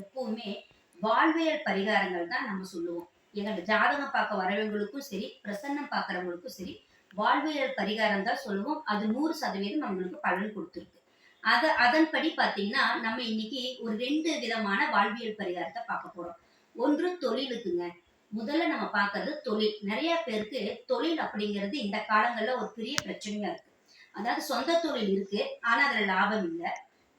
எப்பவுமே வாழ்வியல் பரிகாரங்கள் தான் நம்ம சொல்லுவோம். எங்க ஜாதகம் பார்க்க வரவங்களுக்கும் சரி, பிரசன்னம் பார்க்குறவங்களுக்கும் சரி, வாழ்வியல் பரிகாரம் தான் சொல்லுவோம். அது 100% நம்மளுக்கு பலன் குடுத்துருக்கு. அதன்படி பார்த்தீங்கன்னா, நம்ம இன்னைக்கு ஒரு 2 விதமான வாழ்வியல் பரிகாரத்த பார்க்க போறோம். ஒன்று தொழிலுக்குங்க. முதல்ல நம்ம பார்க்கறது தொழில். நெறைய பேருக்கு தொழில் அப்படிங்கிறது இந்த காலங்கள்ல ஒரு பெரிய பிரச்சனையா இருக்கு. அதாவது சொந்த தொழில் இருக்கு. ஆனா அதுல லாபம் இல்ல.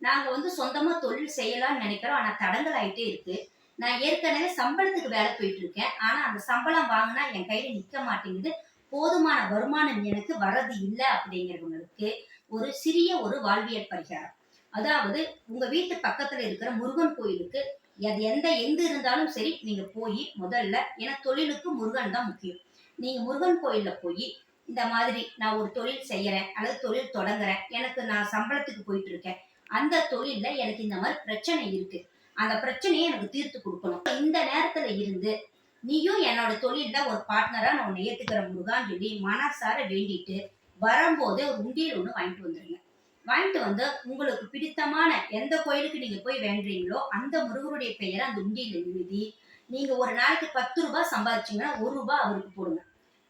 நாங்க சொந்தமா தொழில் செய்யலாம்னு நெனைக்கிறோம். ஆனா தடங்கல் ஆயிட்டே இருக்கு. நான் ஏற்கனவே சம்பளத்துக்கு வேலை போயிட்டு இருக்கேன். ஆனா அந்த சம்பளம் வாங்குனா என் கையில நிக்க மாட்டேங்குது. போதுமான வருமானம் எனக்கு வரது இல்ல அப்படிங்கிறவங்களுக்கு ஒரு சிறிய வாழ்வியல் பரிகாரம். அதாவது உங்க வீட்டு பக்கத்துல இருக்கிற முருகன் கோயிலுக்கு அது எங்க இருந்தாலும் சரி நீங்க போய் முதல்ல ஏன்னா தொழிலுக்கு முருகன் தான் முக்கியம். நீங்க முருகன் கோயில்ல போய் இந்த மாதிரி நான் ஒரு தொழில் செய்யறேன் அல்லது தொழில் தொடங்குறேன். எனக்கு நான் சம்பளத்துக்கு போயிட்டு இருக்கேன். அந்த தொழில்ல எனக்கு இந்த மாதிரி பிரச்சனை இருக்கு. அந்த பிரச்சனையை எனக்கு தீர்த்து கொடுக்கணும். இந்த நேரத்துல இருந்து நீயும் என்னோட தொழில்ல ஒரு பார்ட்னரா நான் உன்னை ஏத்துக்கிற முருகான்னு சொல்லி மனசார வேண்டிட்டு வரும்போதே ஒரு உண்டியல் ஒண்ணு வாங்கிட்டு வந்துருங்க. வாங்கிட்டு வந்து உங்களுக்கு பிடித்தமான எந்த கோயிலுக்கு நீங்க போய் வேண்டுறீங்களோ அந்த முருகருடைய பெயரை அந்த உண்டியல எழுதி நீங்க ஒரு நாளைக்கு 10 ரூபாய் சம்பாதிச்சீங்கன்னா 1 ரூபாய் அவருக்கு போடுங்க.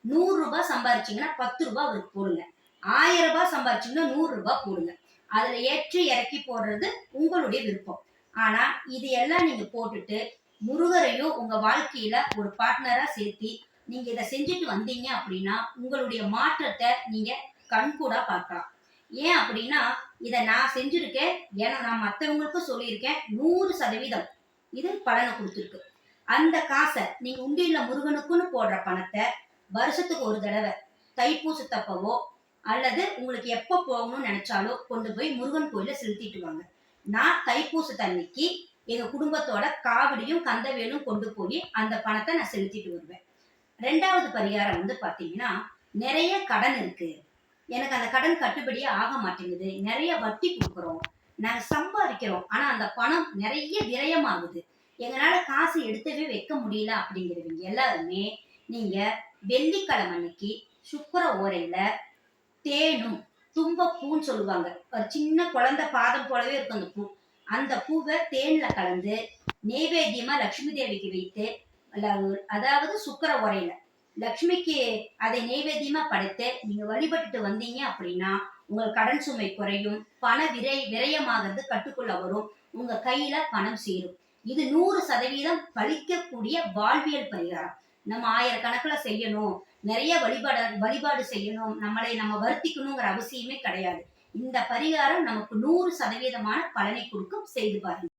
100 ரூபாய் சம்பாதிச்சீங்கன்னா 10 ரூபாய் அவருக்கு போடுங்க. 1000 ரூபாய் சம்பாதிச்சீங்கன்னா 100 ரூபாய் போடுங்க. அதுல ஏற்றி இறக்கி போடுறது உங்களுடைய விருப்பம். ஆனா இது எல்லாம் நீங்க போட்டுட்டு முருகரையும் உங்க வாழ்க்கையில ஒரு பார்ட்னரா சேர்த்தி நீங்க இதை செஞ்சுட்டு வந்தீங்க அப்படின்னா உங்களுடைய மாற்றத்தை நீங்க கண்கூடா பார்க்கலாம். ஏன் அப்படின்னா இதை நான் செஞ்சிருக்கேன். ஏன்னா நான் மற்றவங்களுக்கும் சொல்லியிருக்கேன். 100% இது பலனை கொடுத்துருக்கு. அந்த காசை நீங்க உண்டியல்ல முருகனுக்குன்னு போடுற பணத்தை வருஷத்துக்கு ஒரு தடவை தைப்பூசத்தப்பவோ அல்லது உங்களுக்கு எப்ப போகணும்னு நினைச்சாலோ கொண்டு போய் முருகன் கோயில செலுத்திட்டு வாங்க. நான் தைப்பூசத்தன்னைக்கு எங்க குடும்பத்தோட காவடியும் கந்தவேலும் கொண்டு போய் அந்த பணத்தை நான் செலுத்திட்டு வருவேன். 2வது பரிகாரம் பாத்தீங்கன்னா, நிறைய கடன் இருக்கு. எனக்கு அந்த கடன் கட்டுப்படியே ஆக மாட்டேங்குது. நிறைய வட்டி கொடுக்குறோம். நாங்க சம்பாதிக்கிறோம். ஆனா அந்த பணம் நிறைய விரயமாகுது. எங்களால காசு எடுத்தவே வைக்க முடியல அப்படிங்கிறவங்க எல்லாருமே நீங்க வெள்ளிக்கிழமை அன்னைக்கு சுக்கிர ஓரையில தேனும் தும்பப்பூன்னு சொல்லுவாங்க. ஒரு சின்ன குழந்தை பாதம் போலவே இருக்கும் அந்த பூ. அந்த பூவை தேன்ல கலந்து நெய்வேத்தியமா லட்சுமி தேவிக்கு வைத்து அதாவது சுக்கிர உரையில லக்ஷ்மிக்கு அதை நெய்வேத்தியமா படைத்து நீங்க வழிபட்டுட்டு வந்தீங்க அப்படின்னா உங்க கடன் சுமை குறையும். பண விரயமாகிறது கட்டுக்குள்ள வரும். உங்க கையில பணம் சேரும். இது 100% பலிக்கக்கூடிய வாழ்வியல் பரிகாரம். நம்ம ஆயிரக்கணக்குல செய்யணும், நிறைய வழிபாடு செய்யணும், நம்மளை நம்ம வருத்திக்கணுங்கிற அவசியமே கிடையாது. இந்த பரிகாரம் நமக்கு 100% பலனை கொடுக்கும். செய்து பாருங்க.